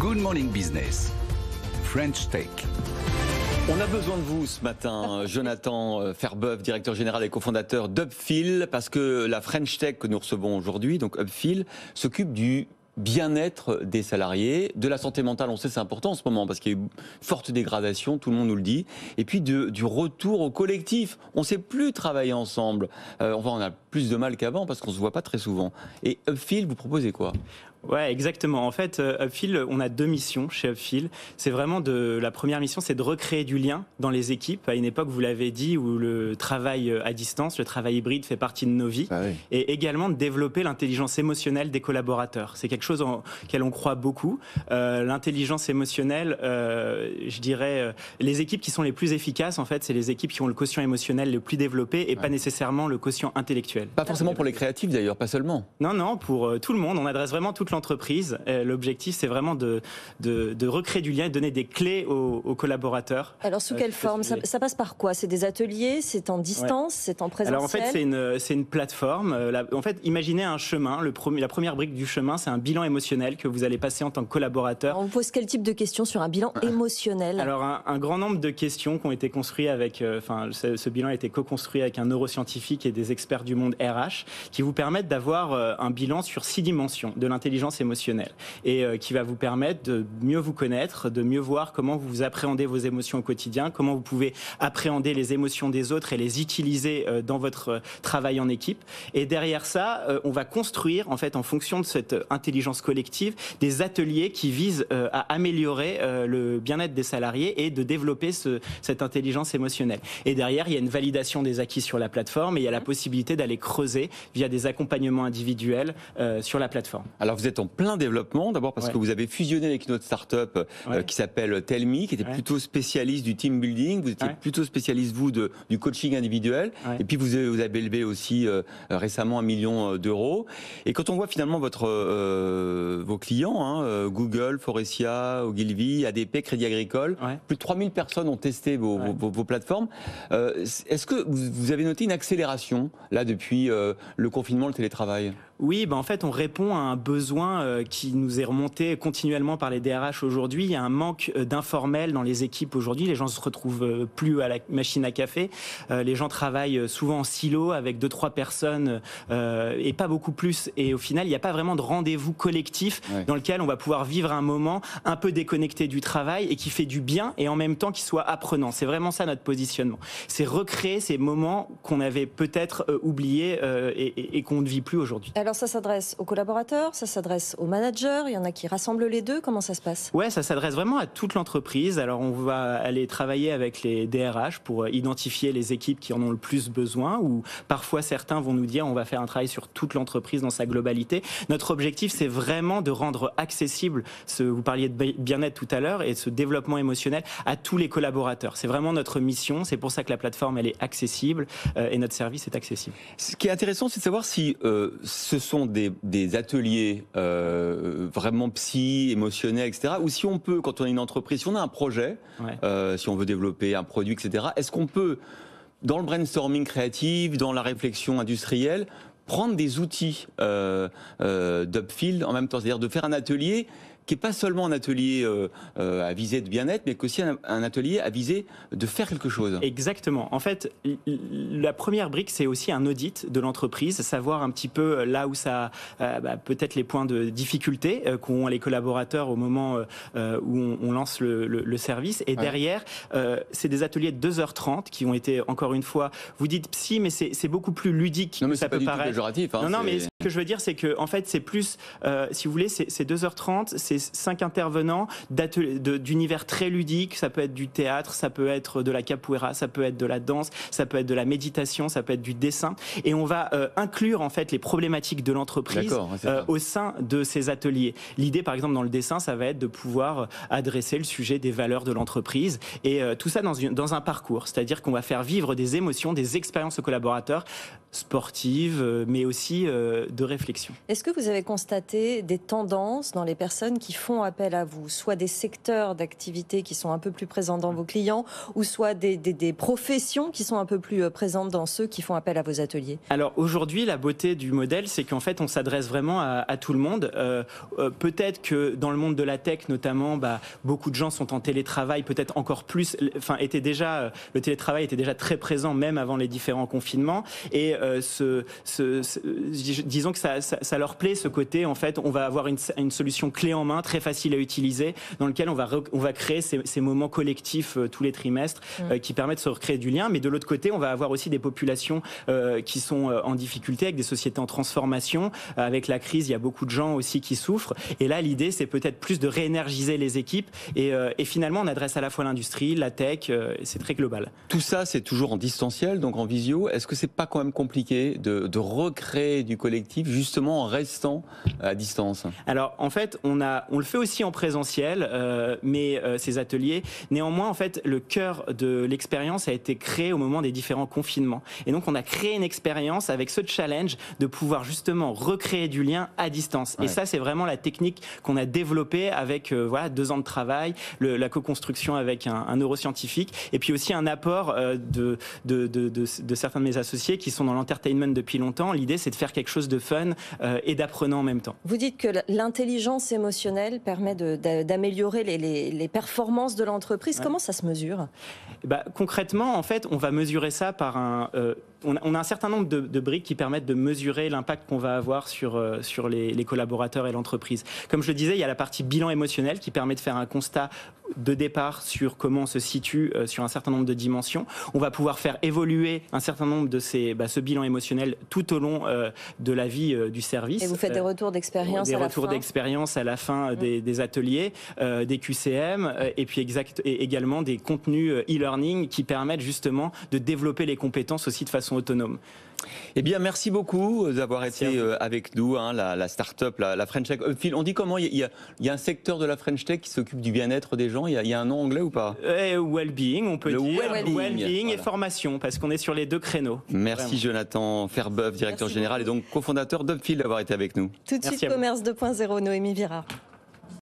Good Morning Business, French Tech. On a besoin de vous ce matin, Jonathan Ferbeuf, directeur général et cofondateur d'Upfil, parce que la French Tech que nous recevons aujourd'hui, donc Upfil, s'occupe du bien-être des salariés, de la santé mentale, on sait c'est important en ce moment parce qu'il y a eu une forte dégradation, tout le monde nous le dit, et puis du retour au collectif. On ne sait plus travailler ensemble. On a plus de mal qu'avant parce qu'on ne se voit pas très souvent. Et Upfil, vous proposez quoi ? Ouais, exactement. En fait, Upfil, on a deux missions chez Upfil. C'est vraiment la première mission, c'est de recréer du lien dans les équipes. À une époque, vous l'avez dit, où le travail à distance, le travail hybride fait partie de nos vies. Ah oui. Et également de développer l'intelligence émotionnelle des collaborateurs. C'est quelque chose auquel on croit beaucoup. L'intelligence émotionnelle, je dirais, les équipes qui sont les plus efficaces, en fait, c'est les équipes qui ont le quotient émotionnel le plus développé et pas nécessairement le quotient intellectuel. Pas forcément pour les créatifs d'ailleurs, pas seulement. Non, pour tout le monde. On adresse vraiment toute l'entreprise. L'objectif, c'est vraiment de recréer du lien et de donner des clés aux collaborateurs. Alors, sous quelle forme ? Ça passe par quoi ? C'est des ateliers ? C'est en distance ? C'est en présentiel ? Alors, en fait, c'est une plateforme. En fait, imaginez un chemin. La première brique du chemin, c'est un bilan émotionnel que vous allez passer en tant que collaborateur. Alors, on vous pose quel type de questions sur un bilan émotionnel ? Alors, un grand nombre de questions qui ont été construites avec... ce bilan a été co-construit avec un neuroscientifique et des experts du monde RH qui vous permettent d'avoir un bilan sur 6 dimensions de l'intelligence émotionnelle et qui va vous permettre de mieux vous connaître, de mieux voir comment vous appréhendez vos émotions au quotidien, comment vous pouvez appréhender les émotions des autres et les utiliser dans votre travail en équipe. Et derrière ça, on va construire, en fait, en fonction de cette intelligence collective, des ateliers qui visent à améliorer le bien-être des salariés et de développer cette intelligence émotionnelle. Et derrière, il y a une validation des acquis sur la plateforme et il y a la possibilité d'aller creuser via des accompagnements individuels sur la plateforme. Alors vous êtes en plein développement, d'abord parce que vous avez fusionné avec une autre start-up qui s'appelle Tellme, qui était plutôt spécialiste du team building, vous étiez plutôt spécialiste, vous, du coaching individuel, et puis vous avez élevé aussi récemment 1 million d'euros. Et quand on voit finalement vos clients, Google, Forestia, Ogilvy, ADP, Crédit Agricole, plus de 3000 personnes ont testé vos plateformes. Est-ce que vous avez noté une accélération, là, depuis le confinement, le télétravail ? Oui, en fait, on répond à un besoin qui nous est remonté continuellement par les DRH aujourd'hui. Il y a un manque d'informel dans les équipes aujourd'hui. Les gens se retrouvent plus à la machine à café. Les gens travaillent souvent en silo avec 2-3 personnes et pas beaucoup plus. Et au final, il n'y a pas vraiment de rendez-vous collectif dans lequel on va pouvoir vivre un moment un peu déconnecté du travail et qui fait du bien et en même temps qui soit apprenant. C'est vraiment ça notre positionnement. C'est recréer ces moments qu'on avait peut-être oubliés et qu'on ne vit plus aujourd'hui. Alors ça s'adresse aux collaborateurs, ça s'adresse aux managers, il y en a qui rassemblent les deux, comment ça se passe ? Ouais, ça s'adresse vraiment à toute l'entreprise. Alors on va aller travailler avec les DRH pour identifier les équipes qui en ont le plus besoin, ou parfois certains vont nous dire on va faire un travail sur toute l'entreprise dans sa globalité. Notre objectif, c'est vraiment de rendre accessible, vous parliez de bien-être tout à l'heure, et ce développement émotionnel à tous les collaborateurs. C'est vraiment notre mission, c'est pour ça que la plateforme elle est accessible et notre service est accessible. Ce qui est intéressant, c'est de savoir si ce sont des ateliers vraiment psy, émotionnels, etc. Ou si on peut, quand on est une entreprise, si on a un projet, si on veut développer un produit, etc., est-ce qu'on peut, dans le brainstorming créatif, dans la réflexion industrielle, prendre des outils d'Upfil en même temps, c'est-à-dire de faire un atelier qui n'est pas seulement un atelier à visée de bien-être, mais aussi un atelier à visée de faire quelque chose. Exactement. En fait, la première brique, c'est aussi un audit de l'entreprise, savoir un petit peu là où ça peut-être les points de difficulté qu'ont les collaborateurs au moment où on lance le service. Et derrière, c'est des ateliers de 2h30 qui ont été, encore une fois, vous dites psy, mais c'est beaucoup plus ludique que ça peut paraître. Péjoratif, non, mais ce que je veux dire, c'est que en fait, c'est plus, si vous voulez, c'est 2h30, c'est 5 intervenants d'univers très ludiques. Ça peut être du théâtre, ça peut être de la capoeira, ça peut être de la danse, ça peut être de la méditation, ça peut être du dessin. Et on va inclure en fait les problématiques de l'entreprise au sein de ces ateliers. L'idée, par exemple, dans le dessin, ça va être de pouvoir adresser le sujet des valeurs de l'entreprise et tout ça dans un parcours. C'est-à-dire qu'on va faire vivre des émotions, des expériences aux collaborateurs sportives, mais aussi de réflexion. Est-ce que vous avez constaté des tendances dans les personnes qui font appel à vous, soit des secteurs d'activité qui sont un peu plus présents dans vos clients, ou soit des professions qui sont un peu plus présentes dans ceux qui font appel à vos ateliers? Alors aujourd'hui, la beauté du modèle, c'est qu'en fait, on s'adresse vraiment à tout le monde. Peut-être que dans le monde de la tech, notamment, beaucoup de gens sont en télétravail, peut-être encore plus. Enfin, le télétravail était déjà très présent même avant les différents confinements. Et disons que ça leur plaît ce côté. En fait, on va avoir une solution clé en main, très facile à utiliser, dans lequel on va créer ces moments collectifs tous les trimestres qui permettent de se recréer du lien. Mais de l'autre côté, on va avoir aussi des populations qui sont en difficulté, avec des sociétés en transformation. Avec la crise, il y a beaucoup de gens aussi qui souffrent. Et là, l'idée, c'est peut-être plus de réénergiser les équipes. Et finalement, on adresse à la fois l'industrie, la tech, et c'est très global. Tout ça, c'est toujours en distanciel, donc en visio. Est-ce que c'est pas quand même compliqué de recréer du collectif, justement en restant à distance? Alors, en fait, on le fait aussi en présentiel, mais ces ateliers. Néanmoins, en fait, le cœur de l'expérience a été créé au moment des différents confinements. Et donc, on a créé une expérience avec ce challenge de pouvoir justement recréer du lien à distance. Ouais. Et ça, c'est vraiment la technique qu'on a développée avec 2 ans de travail, la co-construction avec un neuroscientifique, et puis aussi un apport de certains de mes associés qui sont dans l'entertainment depuis longtemps. L'idée, c'est de faire quelque chose de fun et d'apprenant en même temps. Vous dites que l'intelligence émotionnelle permet d'améliorer les performances de l'entreprise. Ouais. Comment ça se mesure? Concrètement, en fait, on va mesurer ça par on a un certain nombre de briques qui permettent de mesurer l'impact qu'on va avoir sur les collaborateurs et l'entreprise. Comme je le disais, il y a la partie bilan émotionnel qui permet de faire un constat de départ sur comment on se situe sur un certain nombre de dimensions. On va pouvoir faire évoluer un certain nombre de ce bilan émotionnel tout au long de la vie du service. Et vous faites des retours d'expérience à la fin? Des retours d'expérience à la fin des ateliers, des QCM, et puis également des contenus e-learning qui permettent justement de développer les compétences aussi de façon autonome. Eh bien, merci beaucoup d'avoir été avec nous, la start-up, la French Tech. Phil, on dit comment? Il y a un secteur de la French Tech qui s'occupe du bien-être des gens. Il y a un nom anglais ou pas? Well-being, on peut dire. Well-being voilà. Et formation, parce qu'on est sur les 2 créneaux. Merci vraiment. Jonathan Ferbeuf, directeur général et donc cofondateur d'Upfield, d'avoir été avec nous. Tout de suite, Commerce 2.0, Noémie Virard.